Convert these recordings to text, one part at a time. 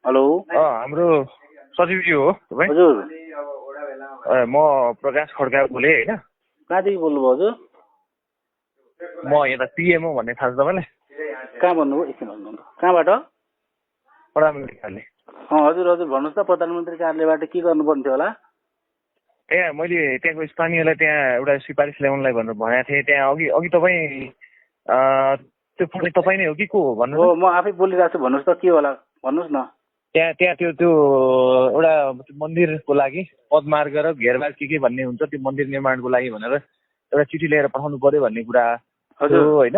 Hello हाम्रो सचिवजी हो तपाईँ? हजुर म प्रकाश खड्का बोलेँ होइन। कहाँदेखि बोल्नुभयो हजुर? म यता पिएमओ भन्ने थाहा छ तपाईँलाई? कहाँ भन्नुभयो? एकछिन भन्नु। कहाँबाट? प्रधानमन्त्री कार्यालय। हजुर हजुर भन्नुहोस् त, प्रधानमन्त्री कार्यालयबाट के गर्नुपर्ने थियो होला? त्यहाँ मैले त्यहाँको स्थानीयलाई त्यहाँ एउटा सिफारिस ल्याउनलाई भनेर भनेको थिएँ। त्यहाँ अघि तपाईँ त्यो फोन तपाईँ नै हो कि को हो भन्नु? हो, म आफै बोलिरहेको छु। भन्नुहोस् त के होला, भन्नुहोस् न। त्यहाँ त्यो एउटा मन्दिरको लागि पदमार्ग र घेरबार के भन्ने हुन्छ, त्यो मन्दिर निर्माणको लागि भनेर एउटा चिठी लिएर पठाउनु पर्यो भन्ने कुरा हजुर होइन।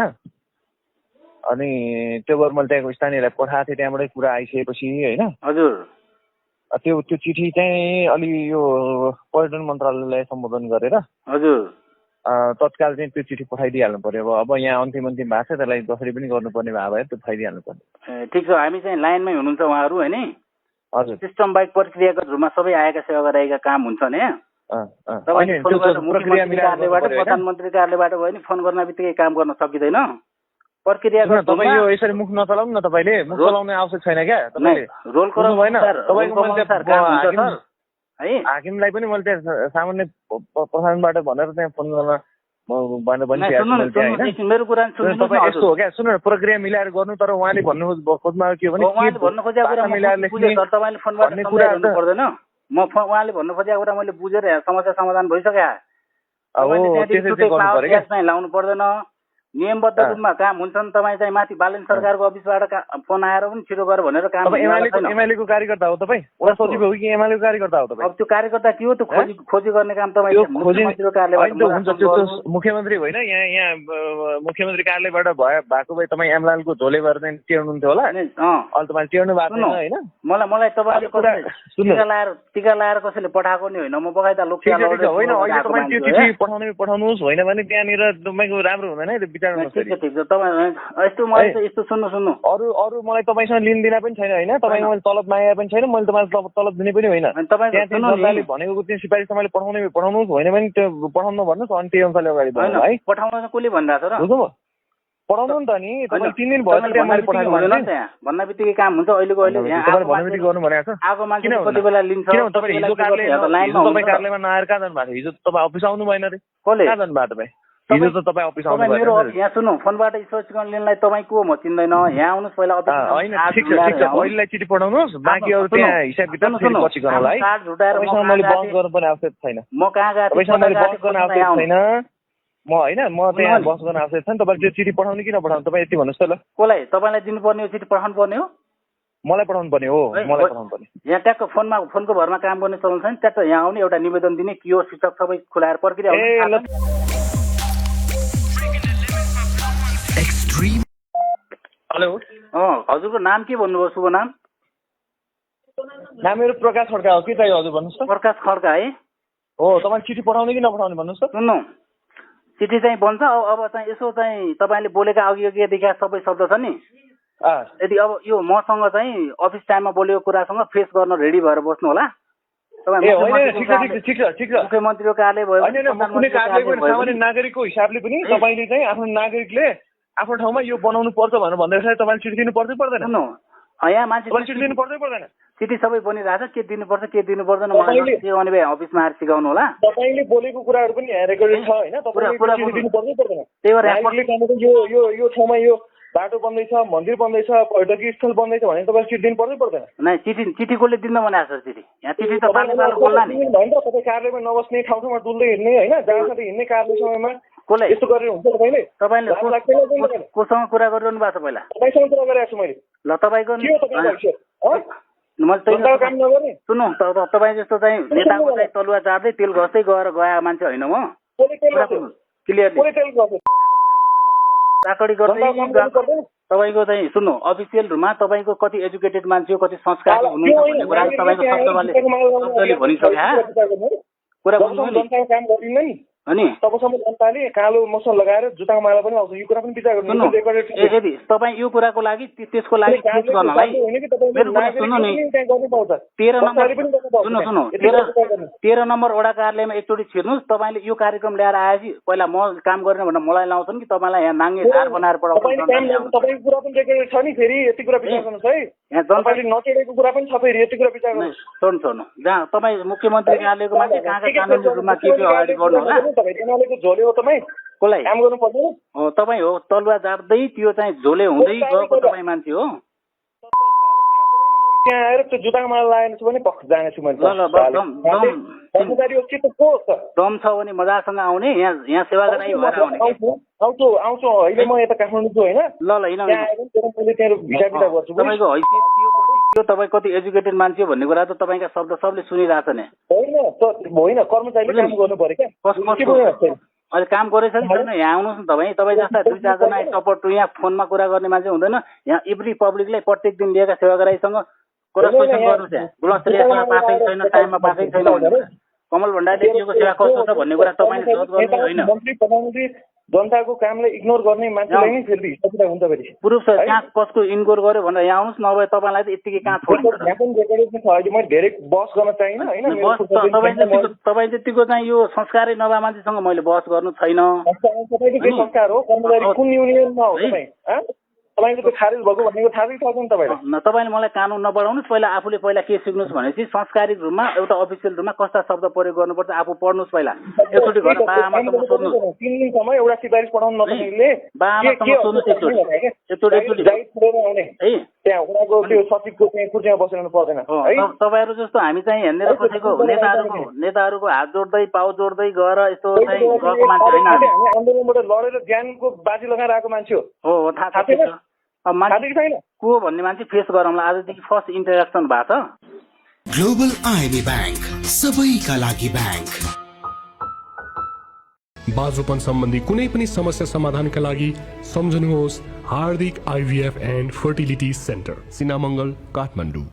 अनि त्यो भएर मैले त्यहाँको स्थानीयलाई पठाएको थिएँ। त्यहाँबाटै कुरा आइसकेपछि होइन हजुर त्यो चिठी चाहिँ अलि यो पर्यटन मन्त्रालयलाई सम्बोधन गरेर हजुर तत्काल चाहिँ त्यो चिठी पठाइदिइहाल्नु पर्यो। अब यहाँ अन्तिम भएको छ, त्यसलाई जसरी पनि गर्नुपर्ने भयो त्यो पठाइदिइहाल्नु पर्यो। ठिक छ, हामी चाहिँ लाइनमै हुनुहुन्छ उहाँहरू होइन? हजुर। सिस्टम बाइक प्रक्रियागत रूपमा सबै आएका सेवा गराएका काम हुन्छ नि। प्रधानमन्त्री कार्यालयबाट भयो नि, फोन गर्न बित्तिकै काम गर्न सकिँदैन। प्रक्रियागत तपाईँ यो यसरी मुख नचलाउनु न। तपाईँले मुख चलाउने आवश्यक छैन क्या। तपाईँले रोल भएन। हाकिमलाई पनि मैले त्यहाँ सामान्य प्रशासनबाट भनेर त्यहाँ फोन गर्न मेरो कुरा तपाईँ यस्तो हो क्या। सुन्नु न, प्रक्रिया मिलाएर गर्नु। तर उहाँले भन्नु खोज्नु के भने पर्दैन। म उहाँले भन्नु खोजेको कुरा मैले बुझेर समस्या समाधान भइसक्यो। लाउनु पर्दैन। नियमबद्ध रूपमा काम हुन्छन्। तपाईँ चाहिँ माथि बालन सरकारको अफिसबाट फोन आएर पनि छिटो गर भनेर काम। एमएलएको कार्यकर्ता हो तपाईँ? वडा सचिव हो कि एमएलएको कार्यकर्ता हो तपाईँ? अब त्यो कार्यकर्ता के हो? त्यो खोजी गर्ने काम तपाईँ मुख्यमन्त्री होइन? यहाँ मुख्यमन्त्री कार्यालयबाट भएको भए तपाईँ एमएलको झोले भएर चाहिँ टेर्नुहुन्थ्यो होला। अहिले तपाईँले टेर्नु भएको छैन होइन? मलाई तपाईँले टिका लाएर कसैले पठाएको नि होइन। म बगाइदा लोक होइन। अहिले तपाईँ त्यो चिठी पठाउनुहोस्, होइन भने त्यहाँनिर तपाईँको राम्रो हुँदैन। ठिक छ तपाईँ यस्तो मलाई यस्तो सुन्नु अरू मलाई तपाईँसँग लिनदिना पनि छैन होइन। तपाईँ मैले तलब मागेको पनि छैन। मैले तपाईँलाई तलब दिने पनि होइन। जनताले भनेको त्यो सिफारिस तपाईँले पठाउनुहोस्, होइन भने त्यो पठाउनु भन्नुहोस्। अनि त्यही अनुसारले अगाडि बढ्नु है। पठाउन कसले भनिरहेको छ र? बुझ्नुभयो? पठाउनु नि त नि। तपाईँ 3 दिन भयो भन्ने बित्तिकै काम हुन्छ। अहिलेको भन्ने गर्नु भनेको छ। आएको मान्छे कति बेला लिन्छ? तपाईँ हिजो कार्यालयमा नआएर कहाँ जानु भएको? हिजो तपाईँ अफिस आउनु भएन रे? कहाँ जानु भएको तपाईँ? हिजो त तपाईँ अफिस आउनु मेरो यहाँ सुन्नु, फोनबाट स्पष्टीकरण लिनलाई तपाईँ को म चिन्दैन। यहाँ आउनुहोस् पहिला अफिस। होइन ठिक छ पहिलेलाई चिठी पठाउनुहोस्। बाँकी अरू त्यहाँ हिसाब किताब पछि गरौँला है। तपाईँसँग मैले बहस गर्नुपर्ने आवश्यक छैन। म कहाँ गएको? तपाईँसँग मैले बहस गर्न आवश्यक छैन। म होइन म त्यहाँ बहस गर्न आवश्यक छैन। तपाईँले त्यो चिठी पठाउनु कि नपठाउनु तपाईँ यति भन्नुहोस् त ल। कसलाई? तपाईँलाई दिनुपर्ने हो चिठी पठाउनु पर्ने हो? मलाई पठाउनु पर्ने हो। मलाई पठाउनु पर्ने। यहाँ ट्याक्क फोनको भरमा काम गर्ने चलन छैन। ट्याक्क यहाँ आउने एउटा निवेदन दिने के हो शिक्षक सबै खुलाएर प्रक्रिया। हेलो हजुरको नाम के भन्नुभयो? शुभ नाम? नाम मेरो प्रकाश खड्का हो। के चाहियो हजुर भन्नुहोस् त? प्रकाश खड्का है हो। तपाईँ चिठी पठाउने कि नपठाउने भन्नुहोस् त? सुन्नु, चिठी चाहिँ बन्छ। अब चाहिँ यसो चाहिँ तपाईँले बोलेका अघि देखा सबै शब्द छ नि। यदि अब यो मसँग चाहिँ अफिस टाइममा बोलेको कुरासँग फेस गर्न रेडी भएर बस्नु होला। मुख्यमन्त्रीको कार्यालय भयो, सामान्य नागरिकको हिसाबले पनि तपाईँले चाहिँ आफ्नो नागरिकले आफ्नो ठाउँमा यो बनाउनु पर्छ भनेर भन्दैछ। तपाईँले चिठी दिनु पर्दै पर्दैन? यहाँ मान्छे चिठी दिनु पर्दै पर्दैन? चिठी सबै बनिरहेको छ। के दिनुपर्छ के दिनु पर्दैन के गर्ने भए अफिसमा आएर सिकाउनु होला। तपाईँले बोलेको कुराहरू पनि यहाँ रेकर्डेड छ होइन? तपाईँले चिठी दिनु पर्दै पर्दैन? त्यही भएर यो ठाउँमा यो बाटो बन्दैछ, मन्दिर बन्दैछ, पर्यटकीय स्थल बन्दैछ भने तपाईँले चिठी दिनु पर्दै पर्दैन? नै चिठी कसले दिन्न भनेको छ? चिठी यहाँ चिठी त बोल्ला नि होइन। तपाईँ कार्यालयमा नबस्ने, ठाउँ ठाउँमा डुल्दै हिँड्ने होइन, जहाँसम्म हिँड्ने कार्य समयमा कसले यस्तो गरेर हुन्छ? तपाईँले कोसँग कुरा गरिरहनु भएको छ? पहिला तपाईँसँग कुरा गरेको छु मैले। ल तपाईँको काम नगर्ने। सुन्नु, तपाईँ जस्तो चाहिँ नेताको चाहिँ तलुवा चार्दै तेल घस्दै गएको मान्छे होइन म। क्लियरली चाकडी गर्दै तपाईँको चाहिँ सुन्नु, अफिसियल रूपमा तपाईँको कति एजुकेटेड मान्छे हो, कति संस्कार हुनुहुन्छ भन्ने कुरा तपाईँको शब्दले भनिसक्यो। कुरा बुझ्नु नि? अनि तबसम्म जनताले कालो मसल लगाएर जुत्ताको माला पनि आउँछ। यो कुरा पनि विचार गर्नु। यदि तपाईँ यो कुराको लागि त्यसको लागि फिक्स गर्नलाई मेरो कुरा सुन्नु नि 13 नम्बर वडा कार्यालयमा एकचोटि छिर्नुहोस्। तपाईँले यो कार्यक्रम ल्याएर आएपछि पहिला म काम गरेन भनेर मलाई लाउँछन् कि तपाईँलाई यहाँ नाङ्गे धार बनाएर पढाउँछ? तपाईँको कुरा पनि रेकर्डेड छ नि। फेरि यति कुरा विचार गर्नुहोस् है। यहाँ जनताले नचेडेको कुरा पनि छ। फेरि यति कुरा विचार गर्नुहोस्। छोड्नु जहाँ तपाईँ मुख्यमन्त्री कार्यालयको मान्छे कहाँ कानुनी रूपमा के अगाडि बढ्नु होला। झोले हो तपाईँ कसलाई काम गर्नु पर्दैन हो? तपाईँ हो तलुवा जाप्दै त्यो चाहिँ झोले हुँदै गएको तपाईँ मान्छे हो। त्यहाँ आएर त्यो जुत्ताको माला लगाएन छु भने पक्ष जानेछु मैले। कर्मचारी हो के त को छ? दम छ भने मजासँग आउने यहाँ सेवा गर्ने भएर आउने। आउँछु अहिले म यता काठमाडौँ छु होइन। ल तपाईँको हैसियत के हो, तपाईँ कति एजुकेटेड मान्छे हो भन्ने कुरा त तपाईँका शब्द सबले सुनिरहेछ नि। होइन कर्मचारीले काम गर्नु पर्यो क्या। अहिले काम गरेछ कि छैन? यहाँ आउनुहोस् न तपाईँ। तपाईँ जस्ता 2-4 जना सपोर्ट यहाँ फोनमा कुरा गर्ने मान्छे हुँदैन। यहाँ एभ्री पब्लिकलाई प्रत्येक दिन लिएका सेवाग्राहीसँग कोरेस्पोन्डेन्स गर्नुहोस्। यहाँ गुणस्तरीय पासेको छैन, टाइममा पासेको छैन भनेर कमल भण्डारीले दिएको सेवा कस्तो छ भन्ने कुरा तपाईँले सोच गर्नु होइन। मन्त्री प्रधानमन्त्री जनताको कामलाई इग्नोर गर्ने मान्छेलाई नै फेरि हिसाब हुन्छ। फेरि प्रुफ छ कहाँ कसको इन्क्वायर गर्यो भनेर यहाँ आउनुहोस्। नभए तपाईँलाई त यत्तिकै कहाँ छोड्नु। यहाँ पनि रेकर्डेड छ। अहिले मैले धेरै बहस गर्न चाहिनँ होइन। तपाईँ जतिको चाहिँ यो संस्कारै नभए मान्छेसँग मैले बहस गर्नु छैन। तपाईँको के संस्कार हो? कर्मचारी कुन युनियनमा हो तपाईँ? तपाईँको त्यो खारेज भएको भनेको थाहा छ नि तपाईँलाई? तपाईँले मलाई कानुन नपढाउनुहोस्। पहिला आफूले पहिला के सिक्नुहोस् भनेपछि सांस्कारिक रूपमा एउटा अफिसियल रूपमा कस्ता शब्द प्रयोग गर्नुपर्छ आफू पढ्नुहोस्। पहिला एकचोटि घर बाआमासँग सोध्नुहोस्। 3 दिनसम्म एउटा सिफारिस पठाउनु नसक्नेले बाआमासँग सोध्नुहोस् एकचोटि है। त्यहाँ उहाँको त्यो सचिवको त्यहाँ कुर्सीमा बसेर पर्दैन। तपाईँहरू जस्तो हामी चाहिँ हेरेर बसेको नेताहरूको हात जोड्दै पाउ जोड्दै गएर यस्तो चाहिँ गएको मान्छे होइन। हामी आन्दोलनबाट लडेर ज्यानको बाजी लगाएर आएको मान्छे हो। थाहा छ को भन्ने मान्छे फेस गरौँला। आजदेखि फर्स्ट इन्टरेक्सन भएको छ। ग्लोबल आइएमए ब्याङ्क सबैका लागि ब्याङ्क। बाजोपन सम्बन्धी कुनै पनि समस्या समाधानका लागि सम्झनुहोस् हार्दिक IVF and fertility centre, Sinamangal, Kathmandu.